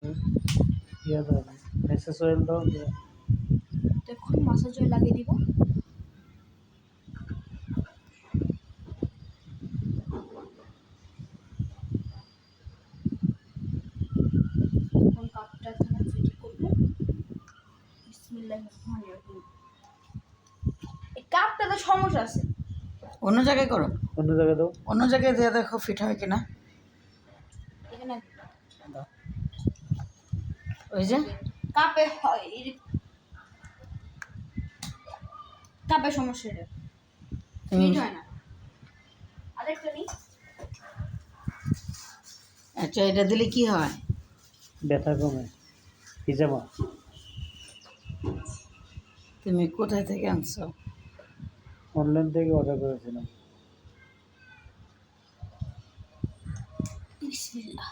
ইয়ে দাও, message oil দাও দিয়ে। দেখুন মাসাজ অয়েল লাগিয়ে দিব। এখন কাপটা এখানে ফিট করব। বিসমিল্লাহির রহমানির রহিম। এই কাপটাতে সমস্যা আছে। অন্য জায়গায় করো, অন্য জায়গায় দাও। অন্য জায়গায় দিয়ে দেখো ফিট হয় কিনা। এখানে দাও। ওই যে কাপে হয়, কাপে সমস্যা, এটা ফিট হয় না। আরেকটা নি। আচ্ছা, এটা দিলে কি হয়? ব্যথা কমে। হিজামা তুমি কোথায় থেকে আনছো? অনলাইন থেকে অর্ডার করেছিলাম। বিসমিল্লাহ।